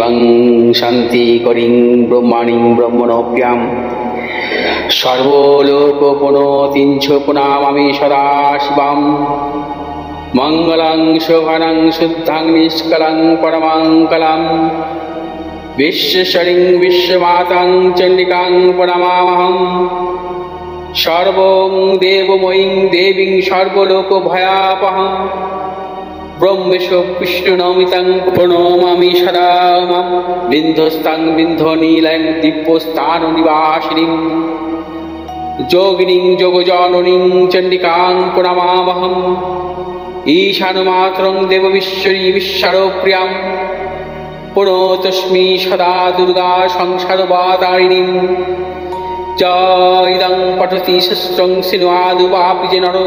শিবং শান্তি করিং ব্রহ্মাণিং ব্রহ্মণোপ্যাম সর্বলোকপুনতিঞ্চ প্রণামামি সদা শিবম মঙ্গলং শোভনং শুদ্ধং নিষ্কলং পরমঙ্গলম বিশ্বশ্বরিং বিশ্বমাতাং চণ্ডিকাং প্রণমামহম সর্বং দেবময়ীং দেবীং সর্বলোকভয়াপহম ব্রহ্মেশ বিষ্ণুনমিতং প্রণমামি সদা মাম বিন্ধস্তাং বিন্ধনীলং দিব্যস্থাননিবাসিনীং যোগিনীং যোগজননীং চণ্ডিকাং প্রণমামহম ঈশানমাতরং দেববিশ্বরী বিশ্বরপ্রিয়াং প্রণতস্মি সদা দুর্গা সংসারবাতারিণীং ইদং পঠতি শস্ত্রং সিনুয়াদুপাপি যে নর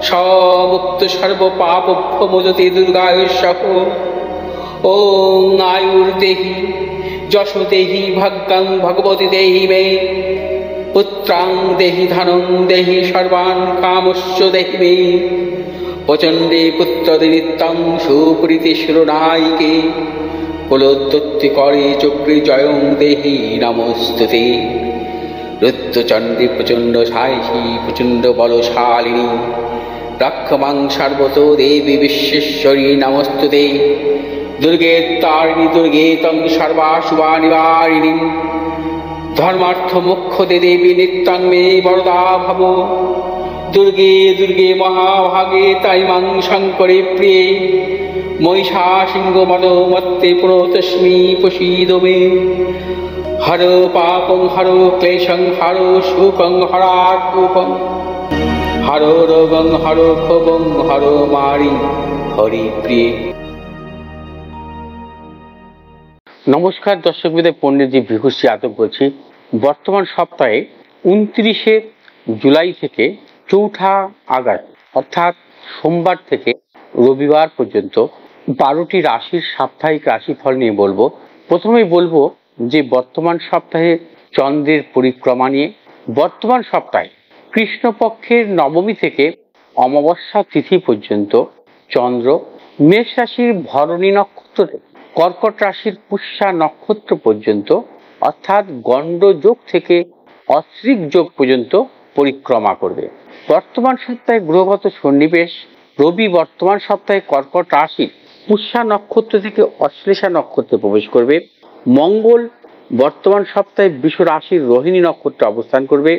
সমুক্ত সর্বপাপভ্যো মোদতে দুর্গায়ুঃসহ ওং আয়ুর্দেহি যশো দেহি ভাগ্যং ভগবতী দেহি মে পুত্রাং দেহি ধনং দেহি সর্বান কামস্য দেহি মে প্রচণ্ডে পুত্রদে নিত্যং সুপ্রীতি শিরোনায়িকে কুলোত্তত্তি করে চক্রে জয়ং দেহি নমস্তুতে রুদ্রচণ্ডী প্রচণ্ড সাহসী প্রচণ্ড বলশালিনী রক্ষমাং সর্বতো দেবী বিশ্বেশ্বরী নমস্তুতে দুর্গে তারিণী দুর্গে তং সর্বাশুভা নিবারিণী ধর্মার্থ মোক্ষদে দেবী নিত্যং মে বরদা ভব দুর্গে দুর্গে মহাভাগে তাই মাং শঙ্করে প্রিয়ে মহিষা সিংহ মদমত্তে প্রণতস্মি প্রসীদ মে হর পাপং হর ক্লেশং হর সুখং হরাত্মকং হর রোগং হর ক্ষোভং হর মারি হরি প্রিয়ে। নমস্কার দর্শক বিদে পণ্ডিতজি ভিঘুশ্রী আতক বলছি। বর্তমান সপ্তাহে 29শে জুলাই থেকে 4ঠা আগস্ট অর্থাৎ সোমবার থেকে রবিবার পর্যন্ত 12টি রাশির সাপ্তাহিক রাশিফল নিয়ে বলবো। প্রথমেই বলবো যে বর্তমান সপ্তাহে চন্দ্রের পরিক্রমা নিয়ে। বর্তমান সপ্তাহে কৃষ্ণপক্ষের নবমী থেকে অমাবস্যা তিথি পর্যন্ত চন্দ্র মেষ রাশির ভরণী নক্ষত্র থেকে কর্কট রাশির পুষ্যা নক্ষত্র পর্যন্ত অর্থাৎ গণ্ড যোগ থেকে অশ্রিক যোগ পর্যন্ত পরিক্রমা করবে। বর্তমান সপ্তাহে গ্রহগত সন্নিবেশ রবি বর্তমান সপ্তাহে কর্কট রাশির পুষ্যা নক্ষত্র থেকে অশ্লেষা নক্ষত্রে প্রবেশ করবে। মঙ্গল বর্তমান সপ্তাহে বৃষ রাশির রোহিণী নক্ষত্রে অবস্থান করবে।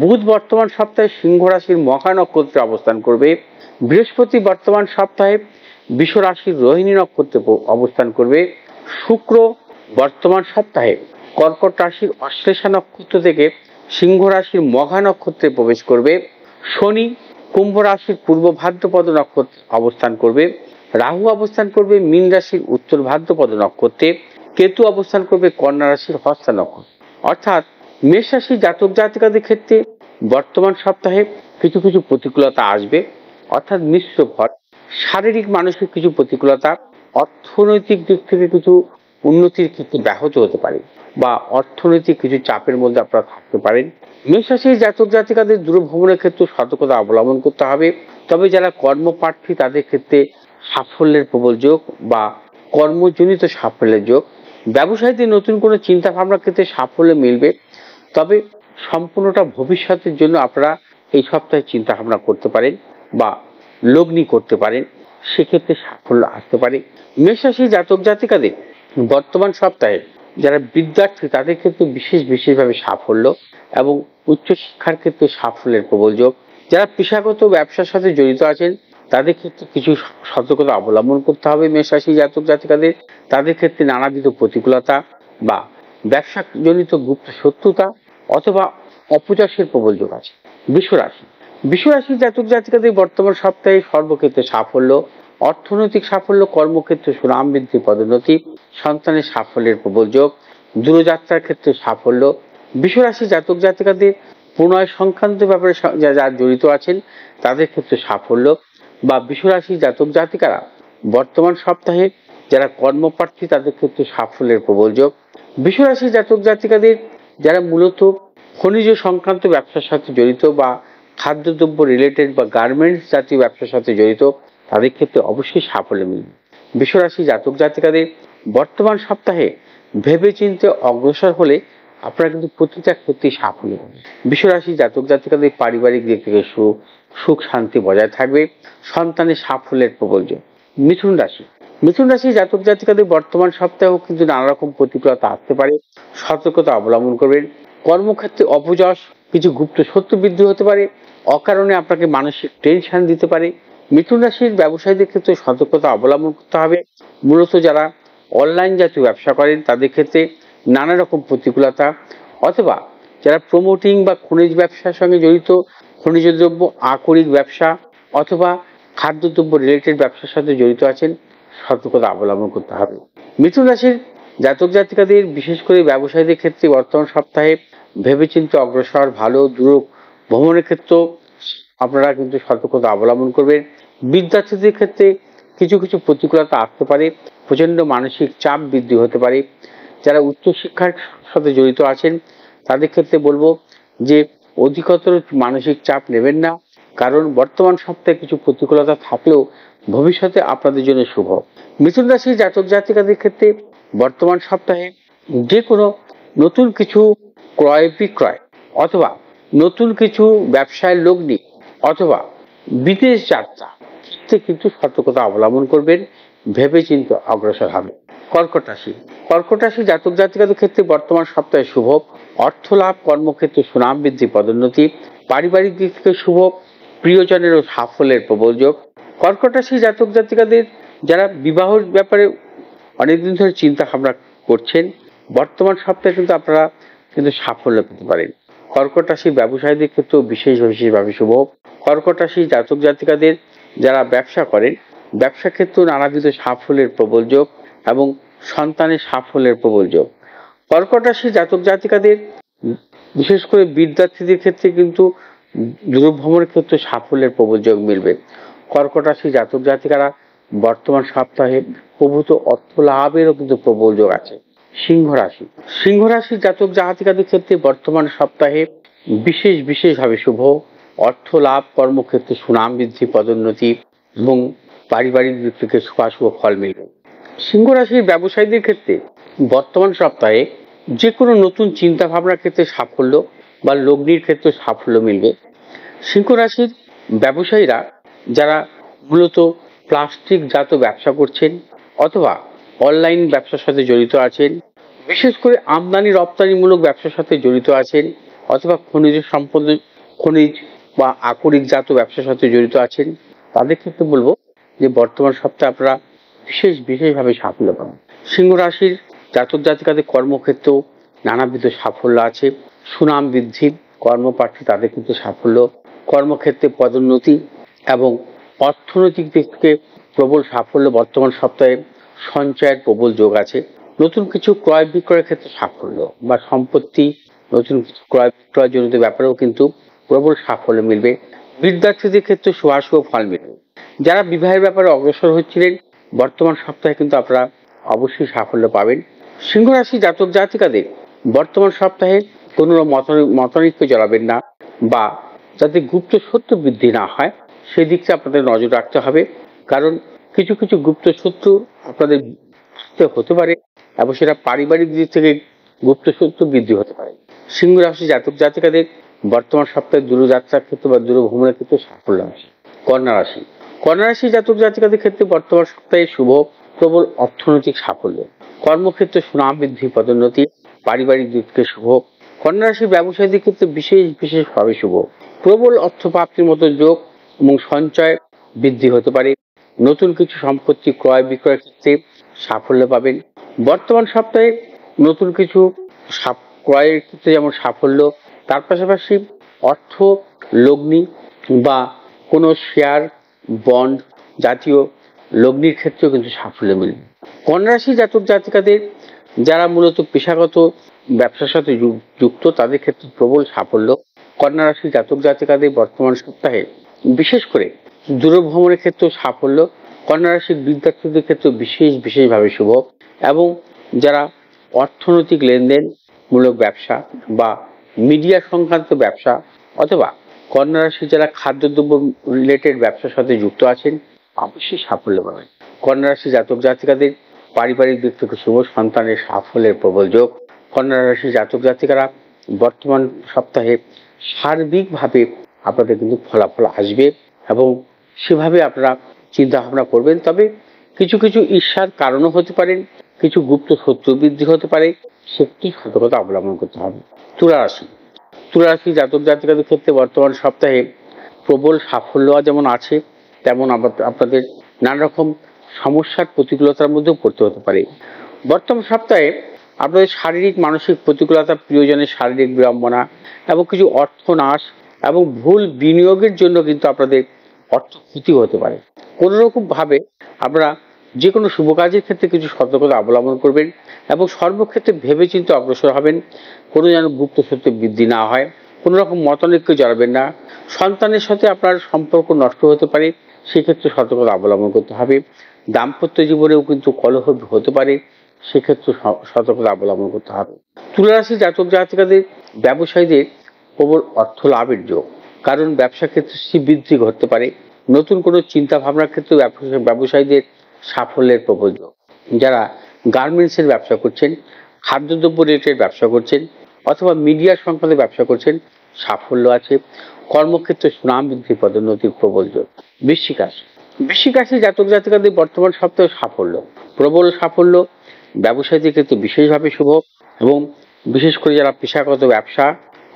বুধ বর্তমান সপ্তাহে সিংহ রাশির মঘা নক্ষত্রে অবস্থান করবে। বৃহস্পতি বর্তমান সপ্তাহে বৃষ রাশির রোহিণী নক্ষত্রে অবস্থান করবে। শুক্র বর্তমান সপ্তাহে কর্কট রাশির অশ্লেষা নক্ষত্র থেকে সিংহ রাশির মঘা নক্ষত্রে প্রবেশ করবে। শনি কুম্ভ রাশির পূর্ব ভাদ্রপদ নক্ষত্রে অবস্থান করবে। রাহু অবস্থান করবে মীন রাশির উত্তর ভাদ্রপদ নক্ষত্রে। কেতু অবস্থান করবে কন্যা রাশির হস্তা নক্ষত্রে। অর্থাৎ মেষ রাশির জাতক জাতিকাদের ক্ষেত্রে বর্তমান সপ্তাহে কিছু কিছু প্রতিকূলতা আসবে, অর্থাৎ মিশ্র ফল। শারীরিক মানসিক কিছু প্রতিকূলতা, অর্থনৈতিক দিক থেকে কিছু উন্নতির ক্ষেত্রে ব্যাহত হতে পারে বা অর্থনৈতিক কিছু চাপের মধ্যে আপনারা থাকতে পারেন। মেষ রাশির জাতক জাতিকাদের দূরভ্রমণের ক্ষেত্রে সতর্কতা অবলম্বন করতে হবে। তবে যারা কর্মপ্রার্থী তাদের ক্ষেত্রে সাফল্যের প্রবল যোগ বা কর্মজনিত সাফল্যের যোগ। ব্যবসায়ীদের নতুন কোনো চিন্তা ভাবনার ক্ষেত্রে সাফল্য মিলবে, তবে সম্পূর্ণটা ভবিষ্যতের জন্য আপনারা এই সপ্তাহে চিন্তা ভাবনা করতে পারেন বা লগ্নি করতে পারেন, সেক্ষেত্রে সাফল্য আসতে পারে। মেষ রাশির জাতক জাতিকাদের বর্তমান সপ্তাহে যারা বিদ্যার্থী তাদের ক্ষেত্রে বিশেষভাবে সাফল্য এবং উচ্চশিক্ষার ক্ষেত্রে সাফল্যের প্রবল যোগ। যারা পেশাগত ব্যবসার সাথে জড়িত আছেন তাদের ক্ষেত্রে কিছু সতর্কতা অবলম্বন করতে হবে। মেষ রাশির জাতক জাতিকাদের তাদের ক্ষেত্রে নানাবিধ প্রতিকূলতা বা ব্যবসাজনিত গুপ্ত শত্রুতা অথবা অপযশের প্রবল যোগ আছে। বৃষ রাশির জাতক জাতিকাদের বর্তমান সপ্তাহে সর্বক্ষেত্রে সাফল্য, অর্থনৈতিক সাফল্য, কর্মক্ষেত্রে সুনাম বৃদ্ধি, পদোন্নতি, সন্তানের সাফল্যের প্রবল যোগ, দূরযাত্রার ক্ষেত্রে সাফল্য। বৃষ রাশির জাতক জাতিকাদের প্রণয় সংক্রান্ত ব্যাপারে যারা জড়িত আছেন তাদের ক্ষেত্রে সাফল্য বা বৃষ রাশির জাতক জাতিকারা বর্তমান সপ্তাহে যারা কর্মপ্রার্থী তাদের ক্ষেত্রে সাফল্যের প্রবল যোগ। বৃষ রাশির জাতক জাতিকাদের যারা মূলত খনিজ সংক্রান্ত ব্যবসার সাথে জড়িত বা খাদ্যদ্রব্য রিলেটেড বা গার্মেন্টস জাতীয় ব্যবসার সাথে জড়িত তাদের ক্ষেত্রে অবশ্যই সাফল্য মিলবে। বৃষ রাশির জাতক জাতিকাদের বর্তমান সপ্তাহে ভেবেচিন্তে অগ্রসর হলে আপনারা কিন্তু প্রতিটা ক্ষেত্রে সাফল্য পাবেন। বিশ্বরাশি জাতক জাতিকাদের পারিবারিক দিক থেকে সুখ শান্তি বজায় থাকবে, সন্তানের সাফল্যের প্রবল যোগ। মিথুন রাশি জাতক জাতিকাদের বর্তমান সপ্তাহেও কিন্তু নানা রকম প্রতিকূলতা আসতে পারে, সতর্কতা অবলম্বন করবেন। কর্মক্ষেত্রে অপযশ, কিছু গুপ্ত শত্রু বৃদ্ধি হতে পারে, অকারণে আপনাকে মানসিক টেনশন দিতে পারে। মিথুন রাশির ব্যবসায়ীদের ক্ষেত্রে সতর্কতা অবলম্বন করতে হবে। মূলত যারা অনলাইন জাতীয় ব্যবসা করেন তাদের ক্ষেত্রে নানা রকম প্রতিকূলতা, অথবা যারা প্রমোটিং বা খনিজ ব্যবসার সঙ্গে জড়িত, খনিজ দ্রব্য আকরিক ব্যবসা অথবা খাদ্যদ্রব্য রিলেটেড ব্যবসার সাথে জড়িত আছেন, সতর্কতা অবলম্বন করতে হবে। মিথুন রাশির জাতক জাতিকাদের বিশেষ করে ব্যবসায়ীদের ক্ষেত্রে বর্তমান সপ্তাহে ভেবেচিন্তে অগ্রসর, ভালো দূর ভ্রমণের ক্ষেত্রে আপনারা কিন্তু সতর্কতা অবলম্বন করবেন। বিদ্যার্থীদের ক্ষেত্রে কিছু কিছু প্রতিকূলতা আসতে পারে, প্রচন্ড মানসিক চাপ বৃদ্ধি হতে পারে। যারা উচ্চশিক্ষার সাথে জড়িত আছেন তাদের ক্ষেত্রে বলবো যে অধিকতর মানসিক চাপ নেবেন না, কারণ বর্তমান সপ্তাহে কিছু প্রতিকূলতা থাকলেও ভবিষ্যতে আপনাদের জন্য শুভ। মিথুন রাশির জাতক জাতিকাদের ক্ষেত্রে বর্তমান সপ্তাহে যে কোনো নতুন কিছু ক্রয় বিক্রয় অথবা নতুন কিছু ব্যবসায় লগ্নি অথবা বিদেশ যাত্রা ক্ষেত্রে কিন্তু সতর্কতা অবলম্বন করবেন, ভেবেচিন্তে অগ্রসর হবে। কর্কট রাশি জাতক জাতিকাদের ক্ষেত্রে বর্তমান সপ্তাহে শুভ, অর্থ লাভ, কর্মক্ষেত্রে সুনাম বৃদ্ধি, পদোন্নতি, পারিবারিক দিক থেকে শুভ, প্রিয়জনেরও সাফল্যের প্রবল যোগ। কর্কট রাশি জাতক জাতিকাদের যারা বিবাহের ব্যাপারে অনেকদিন ধরে চিন্তা ভাবনা করছেন, বর্তমান সপ্তাহে কিন্তু আপনারা কিন্তু সাফল্য পেতে পারেন। কর্কট রাশি ব্যবসায়ীদের ক্ষেত্রেও বিশেষভাবে শুভ। কর্কট রাশি জাতক জাতিকাদের যারা ব্যবসা করেন, ব্যবসা ক্ষেত্রেও নানাবিধ সাফল্যের প্রবল যোগ এবং সন্তানের সাফল্যের প্রবল যোগ। কর্কট রাশি জাতক জাতিকাদের বিশেষ করে বিদ্যার্থীদের ক্ষেত্রে কিন্তু দূরভ্রমণের ক্ষেত্রে সাফল্যের প্রবল যোগ মিলবে। কর্কট রাশি জাতক জাতিকারা বর্তমান সপ্তাহে প্রভূত অর্থ লাভেরও কিন্তু প্রবল যোগ আছে। সিংহ রাশি জাতক জাতিকাদের ক্ষেত্রে বর্তমান সপ্তাহে বিশেষভাবে শুভ, অর্থ লাভ, কর্মক্ষেত্রে সুনাম বৃদ্ধি, পদোন্নতি এবং পারিবারিক দিক থেকে শুভাশুভ ফল মিলবে। সিংহ রাশির ব্যবসায়ীদের ক্ষেত্রে বর্তমান সপ্তাহে যে কোনো নতুন চিন্তা ভাবনার ক্ষেত্রে সাফল্য বা লগ্নির ক্ষেত্রে সাফল্য মিলবে। সিংহ রাশির ব্যবসায়ীরা যারা মূলত প্লাস্টিক জাত ব্যবসা করছেন অথবা অনলাইন ব্যবসার সাথে জড়িত আছেন, বিশেষ করে আমদানি রপ্তানিমূলক ব্যবসার সাথে জড়িত আছেন অথবা খনিজ বা আকরিক জাত ব্যবসার সাথে জড়িত আছেন, তাদের ক্ষেত্রে বলবো যে বর্তমান সপ্তাহে আপনারা বিশেষভাবে সাফল্য পাবেন। সিংহ রাশির জাতক জাতিকাদের কর্মক্ষেত্রেও নানাবিধ সাফল্য আছে, সুনাম বৃদ্ধি, কর্মপ্রার্থী তাদের কিন্তু সাফল্য, কর্মক্ষেত্রে পদোন্নতি এবং অর্থনৈতিক দিক থেকে প্রবল সাফল্য। বর্তমান সপ্তাহে সঞ্চয়ের প্রবল যোগ আছে। নতুন কিছু ক্রয় বিক্রয়ের ক্ষেত্রে সাফল্য বা সম্পত্তি নতুন কিছু ক্রয় বিক্রয় জনিত ব্যাপারেও কিন্তু প্রবল সাফল্য মিলবে। বিদ্যার্থীদের ক্ষেত্রে শুভাশুভ ফল মিলবে। যারা বিবাহের ব্যাপারে অগ্রসর হচ্ছিলেন, বর্তমান সপ্তাহে কিন্তু আপনারা অবশ্যই সাফল্য পাবেন। সিংহ রাশি জাতক জাতিকাদের বর্তমান সপ্তাহে কোনো মতানৈক্যে জড়াবেন না, বা যাতে গুপ্ত শত্রু বৃদ্ধি না হয় সেদিকটা আপনাদের নজর রাখতে হবে, কারণ কিছু কিছু গুপ্ত শত্রু আপনাদের হতে পারে এবং সেটা পারিবারিক দিক থেকে গুপ্ত শত্রু বৃদ্ধি হতে পারে। সিংহ রাশি জাতক জাতিকাদের বর্তমান সপ্তাহে দূরযাত্রার ক্ষেত্রে বা দূরভ্রমণের ক্ষেত্রে সাফল্য আছে। কন্যা রাশি জাতক জাতিকাদের ক্ষেত্রে বর্তমান সপ্তাহে শুভ, প্রবল অর্থনৈতিক সাফল্য, কর্মক্ষেত্রে সুনাম বৃদ্ধি, পদোন্নতি, পারিবারিক দিক থেকে শুভ। কন্যা রাশির ব্যবসায়ীদের ক্ষেত্রে বিশেষভাবে শুভ, প্রবল অর্থ প্রাপ্তির মতো যোগ এবং সঞ্চয় বৃদ্ধি হতে পারে। নতুন কিছু সম্পত্তি ক্রয় বিক্রয়ের ক্ষেত্রে সাফল্য পাবেন। বর্তমান সপ্তাহে নতুন কিছু ক্রয়ের ক্ষেত্রে যেমন সাফল্য, তার পাশাপাশি অর্থ লগ্নি বা কোনো শেয়ার বন্ড জাতীয় লগ্নির ক্ষেত্রেও কিন্তু সাফল্য মিলবে। কন্যা রাশি জাতক জাতিকাদের যারা মূলত পেশাগত ব্যবসার সাথে যুক্ত তাদের ক্ষেত্রে প্রবল সাফল্য। কন্যা রাশি জাতক জাতিকাদের বর্তমান সপ্তাহে বিশেষ করে দূরভ্রমণের ক্ষেত্রেও সাফল্য। কন্যা রাশির বিদ্যার্থীদের ক্ষেত্রে বিশেষভাবে শুভ, এবং যারা অর্থনৈতিক লেনদেন মূলক ব্যবসা বা মিডিয়া সংক্রান্ত ব্যবসা অথবা কন্যা রাশি যারা খাদ্যদ্রব্য রিলেটেড ব্যবসার সাথে যুক্ত আছেন অবশ্যই সাফল্য পাবেন। কন্যা রাশি জাতক জাতিকাদের পারিবারিক দিক থেকে শুভ, সন্তানের সাফল্যের প্রবল যোগ। কন্যা রাশি জাতক জাতিকারা বর্তমান সপ্তাহে সার্বিকভাবে আপনাদের কিন্তু ফলাফল আসবে এবং সেভাবে আপনারা চিন্তা ভাবনা করবেন। তবে কিছু কিছু ঈর্ষার কারণও হতে পারেন, কিছু গুপ্ত শত্রু বৃদ্ধি হতে পারে, সেটি সতর্কতা অবলম্বন করতে হবে। তুলা রাশি, তুলা রাশি জাতক জাতিকাদের ক্ষেত্রে বর্তমান সপ্তাহে প্রবল সাফল্য যেমন আছে, তেমন আপনাদের নানা রকম সমস্যার প্রতিকূলতার মধ্যেও পড়তে হতে পারে। বর্তমান সপ্তাহে আপনাদের শারীরিক মানসিক প্রতিকূলতা, প্রিয়জনের শারীরিক বিড়ম্বনা এবং কিছু অর্থ নাশ এবং ভুল বিনিয়োগের জন্য কিন্তু আপনাদের অর্থ ক্ষতি হতে পারে। কোনো রকম ভাবে আপনারা যে কোনো শুভ কাজের ক্ষেত্রে কিছু সতর্কতা অবলম্বন করবেন এবং সর্বক্ষেত্রে ভেবেচিন্তে অগ্রসর হবেন। কোনো যেন গুপ্ত সত্য বৃদ্ধি না হয়, কোনো রকম মতানৈক্য জড়াবেন না। সন্তানের সাথে আপনার সম্পর্ক নষ্ট হতে পারে, সেক্ষেত্রে সতর্কতা অবলম্বন করতে হবে। দাম্পত্য জীবনেও কিন্তু কলহ হতে পারে, সেক্ষেত্রে সতর্কতা অবলম্বন করতে হবে। তুলা রাশি জাতক জাতিকাদের ব্যবসায়ীদের প্রবল অর্থ লাভের যোগ, কারণ ব্যবসা ক্ষেত্রে শ্রীবৃদ্ধি ঘটতে পারে। নতুন কোনো চিন্তা ভাবনার ক্ষেত্রে ব্যবসায়ীদের সাফল্যের প্রবল যোগ। যারা গার্মেন্টসের ব্যবসা করছেন, খাদ্যদ্রব্য রিলেটেড ব্যবসা করছেন অথবা মিডিয়া সংক্রান্ত ব্যবসা করছেন, সাফল্য আছে। কর্মক্ষেত্রে সুনাম বৃদ্ধি, পদোন্নতির প্রবল যোগ। বৃশ্চিক রাশি, বৃশ্চিক রাশি জাতক জাতিকাদের বর্তমান সপ্তাহে সাফল্য, প্রবল সাফল্য ব্যবসায়ীদের ক্ষেত্রে বিশেষভাবে শুভ এবং বিশেষ করে যারা পেশাগত ব্যবসা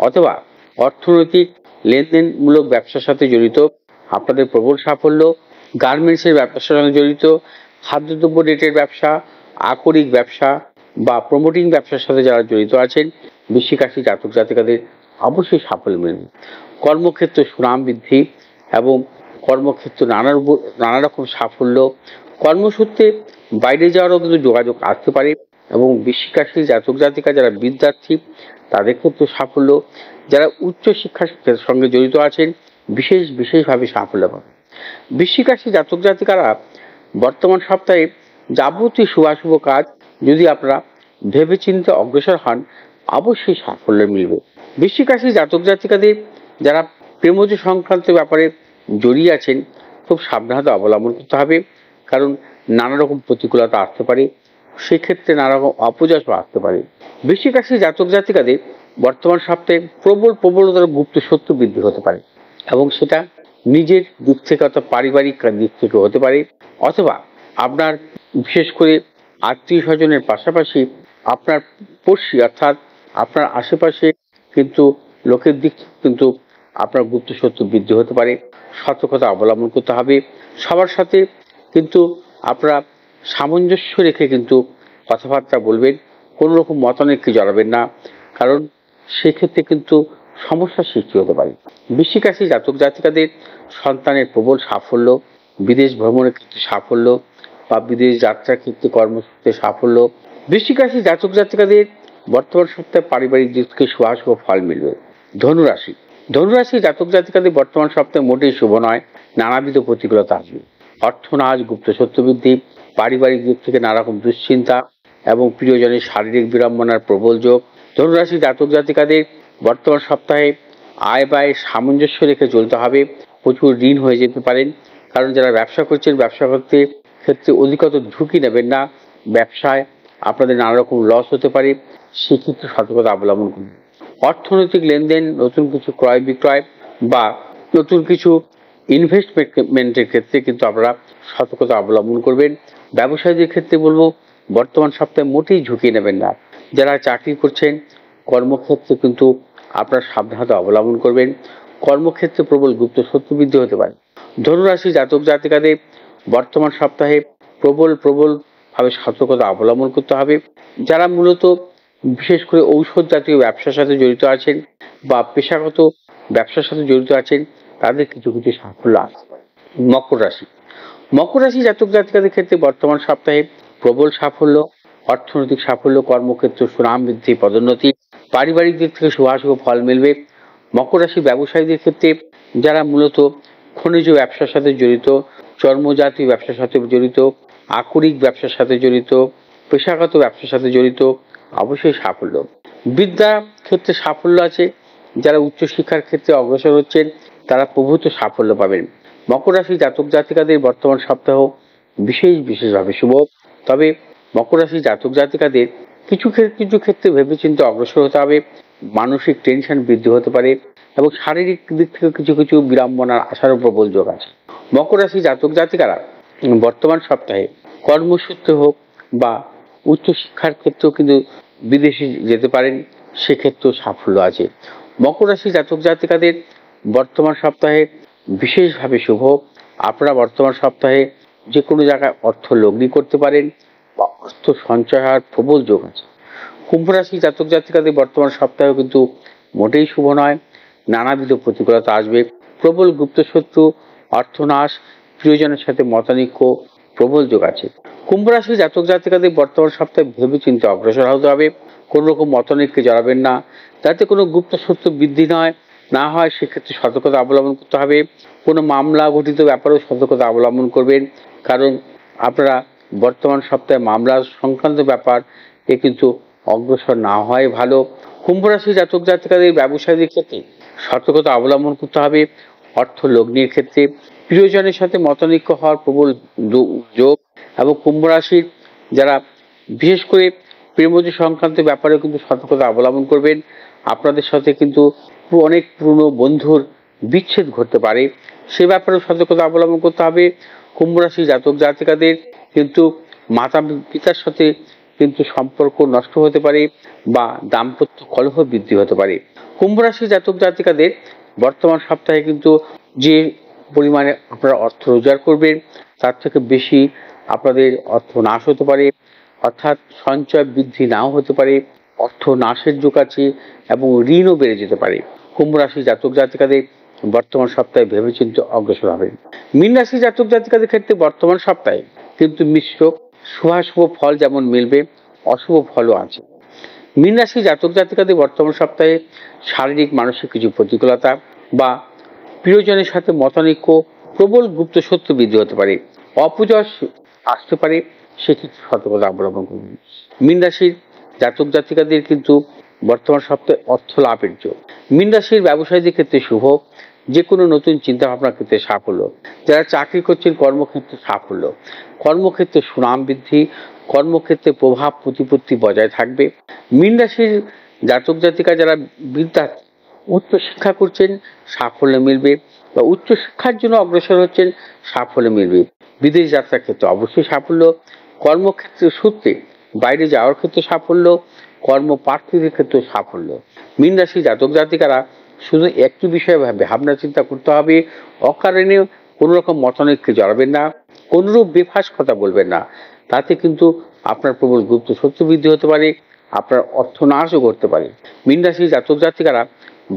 অথবা অর্থনৈতিক লেনদেনমূলক ব্যবসার সাথে জড়িত, আপনাদের প্রবল সাফল্য। গার্মেন্টসের ব্যবসার সঙ্গে জড়িত, খাদ্যদ্রব্য রিলেটেড ব্যবসা, আকরিক ব্যবসা বা প্রমোটিং ব্যবসার সাথে যারা জড়িত আছেন, বৃশ্চিক রাশি জাতক জাতিকাদের অবশ্যই সাফল্য মিলবে। কর্মক্ষেত্রে সুনাম বৃদ্ধি এবং কর্মক্ষেত্রে নানা রকম সাফল্য। কর্মসূত্রে বাইরে যাওয়ারও কিন্তু যোগাযোগ আসতে পারে এবং বৃশ্চিক রাশি জাতক জাতিকা যারা বিদ্যার্থী, তাদের ক্ষেত্রে সাফল্য। যারা উচ্চশিক্ষার সঙ্গে জড়িত আছেন, বিশেষভাবে সাফল্য পাবে। বৃশ্চিক রাশি জাতক জাতিকারা বর্তমান সপ্তাহে যাবতীয় শুভাশুভ কাজ যদি আপনারা ভেবেচিন্তে অগ্রসর হন, অবশ্যই সাফল্য মিলবে। বৃশ্চিক রাশি জাতক জাতিকাদের যারা প্রেমজ সংক্রান্ত ব্যাপারে জড়িয়ে আছেন, খুব সাবধানতা অবলম্বন করতে হবে, কারণ নানা রকম প্রতিকূলতা আসতে পারে, সেক্ষেত্রে নানা রকম অপযশও আসতে পারে। বৃশ্চিক রাশি জাতক জাতিকাদের বর্তমান সপ্তাহে প্রবলতর গুপ্ত শত্রু বৃদ্ধি হতে পারে এবং সেটা নিজের দিক থেকে অথবা পারিবারিক দিক থেকে হতে পারে, অথবা আপনার বিশেষ করে আত্মীয় স্বজনের পাশাপাশি আপনার পড়শি অর্থাৎ আপনার আশেপাশে কিন্তু লোকের দিক কিন্তু আপনার গুপ্ত শত্রু বৃদ্ধি হতে পারে। সতর্কতা অবলম্বন করতে হবে। সবার সাথে কিন্তু আপনারা সামঞ্জস্য রেখে কিন্তু কথাবার্তা বলবেন, কোনো রকম মতানৈক্যে জড়াবেন না, কারণ সেক্ষেত্রে কিন্তু সমস্যার সৃষ্টি হতে পারে। বৃশ্চিক রাশি জাতক জাতিকাদের সন্তানের প্রবল সাফল্য, বিদেশ ভ্রমণের ক্ষেত্রে সাফল্য বা বিদেশ যাত্রার ক্ষেত্রে কর্মসূত্রে সাফল্য। বৃশ্চিক রাশি জাতক জাতিকাদের বর্তমান সপ্তাহে পারিবারিক দিক থেকে শুভাশুভ ফল মিলবে। ধনুরাশি, ধনুরাশি জাতক জাতিকাদের বর্তমান সপ্তাহে মোটেই শুভ নয়, নানাবিধ প্রতিকূলতা আসবে। অর্থনাশ, গুপ্ত শত্রু বৃদ্ধি, পারিবারিক দিক থেকে নানা রকম দুশ্চিন্তা এবং প্রিয়জনের শারীরিক বিড়ম্বনার প্রবল যোগ। ধনুরাশি জাতক জাতিকাদের বর্তমান সপ্তাহে আয় ব্যয় সামঞ্জস্য রেখে চলতে হবে। প্রচুর ঋণ হয়ে যেতে পারেন, কারণ যারা ব্যবসা করছেন ব্যবসা করতে ক্ষেত্রে অধিকতর ঝুঁকি নেবেন না। ব্যবসায় আপনাদের নানা রকম লস হতে পারে, সেক্ষেত্রে সতর্কতা অবলম্বন করুন। অর্থনৈতিক লেনদেন, নতুন কিছু ক্রয় বিক্রয় বা নতুন কিছু ইনভেস্টমেন্টের ক্ষেত্রে কিন্তু আপনারা সতর্কতা অবলম্বন করবেন। ব্যবসায়ীদের ক্ষেত্রে বলবো বর্তমান সপ্তাহে মোটেই ঝুঁকি নেবেন না। যারা চাকরি করছেন কর্মক্ষেত্রে কিন্তু আপনারা সাবধানতা অবলম্বন করবেন। কর্মক্ষেত্রে প্রবল গুপ্ত শত্রু বৃদ্ধি হতে পারে। ধনুরাশি জাতক জাতিকাদের বর্তমান সপ্তাহে প্রবলভাবে সতর্কতা অবলম্বন করতে হবে। যারা মূলত বিশেষ করে ঔষধ জাতীয় ব্যবসার সাথে জড়িত আছেন বা পেশাগত ব্যবসার সাথে জড়িত আছেন, তাদের কিছু কিছু সাফল্য আসতে পারে। মকর রাশি, মকর রাশি জাতক জাতিকাদের ক্ষেত্রে বর্তমান সপ্তাহে প্রবল সাফল্য, অর্থনৈতিক সাফল্য, কর্মক্ষেত্রে সুনাম বৃদ্ধি, পদোন্নতি, পারিবারিক দিক থেকে শুভাশুভ ফল মিলবে। মকর রাশি ব্যবসায়ীদের ক্ষেত্রে যারা মূলত খনিজ ব্যবসার সাথে জড়িত, চর্মজাতীয় ব্যবসার সাথে জড়িত, আকরিক ব্যবসার সাথে জড়িত, পেশাগত ব্যবসার সাথে জড়িত, অবশ্যই সাফল্য। বিদ্যা ক্ষেত্রে সাফল্য আছে। যারা উচ্চশিক্ষার ক্ষেত্রে অগ্রসর হচ্ছেন, তারা প্রভূত সাফল্য পাবেন। মকর রাশি জাতক জাতিকাদের বর্তমান সপ্তাহ বিশেষভাবে শুভ, তবে মকর রাশি জাতক জাতিকাদের কিছু ক্ষেত্রে ভেবেচিন্তে অগ্রসর হতে হবে। মানসিক টেনশন বৃদ্ধি হতে পারে এবং শারীরিক দিক থেকে কিছু বিড়ম্বনার আসারও প্রবল যোগ আছে। মকর রাশি জাতক জাতিকারা বর্তমান সপ্তাহে কর্মসূত্রে হোক বা উচ্চশিক্ষার ক্ষেত্রেও কিন্তু বিদেশে যেতে পারেন, সেক্ষেত্রেও সাফল্য আছে। মকর রাশি জাতক জাতিকাদের বর্তমান সপ্তাহে বিশেষভাবে শুভ। আপনারা বর্তমান সপ্তাহে যে কোনো জায়গায় অর্থ লগ্নি করতে পারেন বা অর্থ সঞ্চয় হওয়ার প্রবল যোগ আছে। কুম্ভ রাশি জাতক জাতিকাদের বর্তমান সপ্তাহে কিন্তু মোটেই শুভ নয়। নানাবিধ প্রতিকূলতা আসবে, প্রবল গুপ্তশত্রু, অর্থনাশ, প্রিয়জনের সাথে মতানৈক্য, প্রবল যোগ আছে। কুম্ভ রাশি জাতক জাতিকাদের বর্তমান সপ্তাহে ভেবে চিন্তে অগ্রসর হতে হবে। কোন রকম মতানৈক্যে জড়াবেন না, যাতে কোনো গুপ্তশত্রু বৃদ্ধি না হয় সেক্ষেত্রে সতর্কতা অবলম্বন করতে হবে। কোনো মামলা ঘটিত ব্যাপারেও সতর্কতা অবলম্বন করবেন, কারণ আপনারা বর্তমান সপ্তাহে মামলা সংক্রান্ত ব্যাপার কিন্তু অগ্রসর না হয় ভালো। কুম্ভ রাশি জাতক জাতিকাদের ব্যবসায়ীদের ক্ষেত্রে সতর্কতা অবলম্বন করতে হবে। অর্থ লগ্নির ক্ষেত্রে প্রিয়জনের সাথে মতানৈক্য হওয়ার প্রবল যোগ এবং কুম্ভ রাশির যারা বিশেষ করে প্রেমজ সংক্রান্ত ব্যাপারে কিন্তু সতর্কতা অবলম্বন করবেন। আপনাদের সাথে কিন্তু অনেক পুরনো বন্ধুর বিচ্ছেদ ঘটতে পারে, সে ব্যাপারেও সতর্কতা অবলম্বন করতে হবে। কুম্ভ রাশি জাতক জাতিকাদের কিন্তু মাতা পিতার সাথে কিন্তু সম্পর্ক নষ্ট হতে পারে বা দাম্পত্য কলহ বৃদ্ধি হতে পারে। কুম্ভ রাশি জাতক জাতিকাদের বর্তমান সপ্তাহে কিন্তু যে পরিমাণে আপনারা অর্থ রোজগার করবেন তার থেকে বেশি আপনাদের অর্থ নাশ হতে পারে, অর্থাৎ সঞ্চয় বৃদ্ধি নাও হতে পারে, অর্থ নাশের যোগ আছে এবং ঋণও বেড়ে যেতে পারে। কুম্ভ রাশি জাতক জাতিকাদের বর্তমান সপ্তাহে ভেবেচিন্তে অগ্রসর হবেন। মীন রাশি জাতক জাতিকাদের ক্ষেত্রে বর্তমান সপ্তাহে কিন্তু মিশ্র, শুভাশুভ ফল যেমন মিলবে, অশুভ ফলও আছে। মীন রাশি জাতক জাতিকাদের বর্তমান সপ্তাহে শারীরিক মানসিক কিছু প্রতিকূলতা বা প্রিয়জনের সাথে মতানৈক্য, প্রবল গুপ্তশত্রু বৃদ্ধি হতে পারে, অপযশ আসতে পারে, সেক্ষেত্রে সতর্কতা অবলম্বন করবেন। মীন রাশির জাতক জাতিকাদের কিন্তু বর্তমান সপ্তাহে অর্থ লাভের যোগ। মীন রাশির ব্যবসায়ীদের ক্ষেত্রে শুভ, যে কোনো নতুন চিন্তা ভাবনার ক্ষেত্রে সাফল্য। যারা চাকরি করছেন কর্মক্ষেত্রে সাফল্য, কর্মক্ষেত্রে সুনাম বৃদ্ধি, কর্মক্ষেত্রে প্রভাব প্রতিপত্তি বজায় থাকবে। মীন রাশির জাতক জাতিকা যারা বিদ্যার্থী উচ্চ শিক্ষা করছেন সাফল্য মিলবে বা উচ্চ শিক্ষার জন্য অগ্রসর হচ্ছেন সাফল্য মিলবে। বিদেশ যাত্রার ক্ষেত্রে অবশ্যই সাফল্য, কর্মক্ষেত্রে সূত্রে বাইরে যাওয়ার ক্ষেত্রে সাফল্য, কর্মপ্রার্থীদের ক্ষেত্রে সাফল্য। মীন রাশি জাতক জাতিকারা শুধু একটি বিষয়ে ভাবনা চিন্তা করতে হবে, অকারণে কোনো রকম মতানৈক্যে জড়াবেন না, কোনরূপ বেফাস কথা বলবেন না, তাতে কিন্তু আপনার প্রবল গুপ্ত শত্রু বৃদ্ধি হতে পারে, আপনার অর্থনাশও করতে পারে। মীন রাশি জাতক জাতিকারা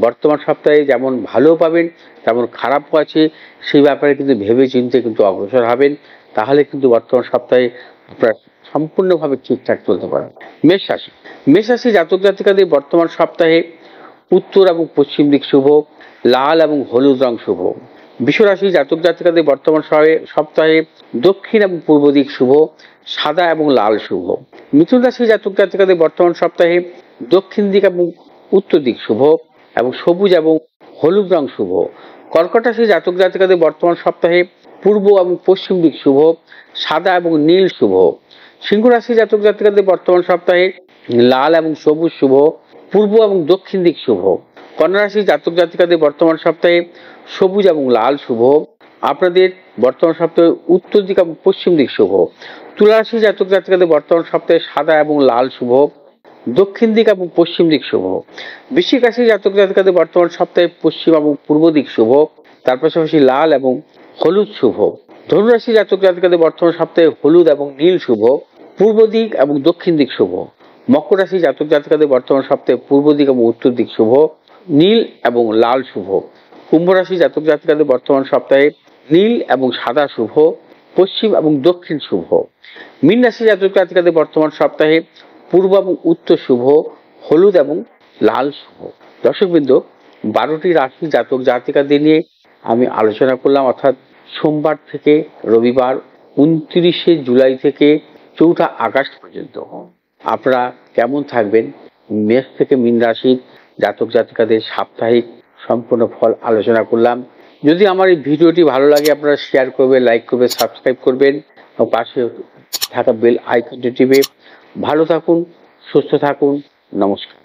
বর্তমান সপ্তাহে যেমন ভালো পাবেন তেমন খারাপও আছে, সেই ব্যাপারে কিন্তু ভেবে চিন্তে কিন্তু অগ্রসর হবেন, তাহলে কিন্তু বর্তমান সপ্তাহে আপনার সম্পূর্ণভাবে ঠিকঠাক চলতে পারে। মেষ রাশি জাতক জাতিকাদের বর্তমান সপ্তাহে উত্তর এবং পশ্চিম দিক শুভ, লাল এবং হলুদ রং শুভ। বৃষ রাশি জাতক জাতিকাদের বর্তমান সপ্তাহে দক্ষিণ এবং পূর্ব দিক শুভ, সাদা এবং লাল শুভ। মিথুন রাশি জাতক জাতিকাদের বর্তমান সপ্তাহে দক্ষিণ দিক এবং উত্তর দিক শুভ এবং সবুজ এবং হলুদ রং শুভ। কর্কট রাশি জাতক জাতিকাদের বর্তমান সপ্তাহে পূর্ব এবং পশ্চিম দিক শুভ, সাদা এবং নীল শুভ। সিংহ রাশি জাতক জাতিকাদের বর্তমান সপ্তাহে লাল এবং সবুজ শুভ, পূর্ব এবং দক্ষিণ দিক শুভ। কন্যা রাশি জাতক জাতিকাদের বর্তমান সপ্তাহে সবুজ এবং লাল শুভ, আপনাদের বর্তমান সপ্তাহে উত্তর দিক এবং পশ্চিম দিক শুভ। তুলা রাশি জাতক জাতিকাদের বর্তমান সপ্তাহে সাদা এবং লাল শুভ, দক্ষিণ দিক এবং পশ্চিম দিক শুভ। বৃশ্চিক রাশি জাতক জাতিকাদের বর্তমান সপ্তাহে পশ্চিম এবং পূর্ব দিক শুভ, তার পাশাপাশি লাল এবং হলুদ শুভ। ধনু রাশি জাতক জাতিকাদের বর্তমান সপ্তাহে হলুদ এবং নীল শুভ, পূর্ব দিক এবং দক্ষিণ দিক শুভ। মকর রাশি জাতক জাতিকাদের বর্তমান সপ্তাহে পূর্ব দিক এবং উত্তর দিক শুভ, নীল এবং লাল শুভ। কুম্ভ রাশি জাতক জাতিকাদের বর্তমান সপ্তাহে নীল এবং সাদা শুভ, পশ্চিম এবং দক্ষিণ শুভ। মীন রাশি জাতক জাতিকাদের বর্তমান সপ্তাহে পূর্ব এবং উত্তর শুভ, হলুদ এবং লাল শুভ। দর্শকবৃন্দ, 12টি রাশি জাতক জাতিকাদের নিয়ে আমি আলোচনা করলাম, অর্থাৎ সোমবার থেকে রবিবার 29শে জুলাই থেকে 4 আগস্ট পর্যন্ত আপনারা কেমন থাকবেন, মেষ থেকে মীন রাশির জাতক জাতিকাদের সাপ্তাহিক সম্পূর্ণ ফল আলোচনা করলাম। যদি আমার এই ভিডিওটি ভালো লাগে আপনারা শেয়ার করবেন, লাইক করবেন, সাবস্ক্রাইব করবেন এবং পাশে থাকা বেল আইকনটি টিপে ভালো থাকুন, সুস্থ থাকুন। নমস্কার।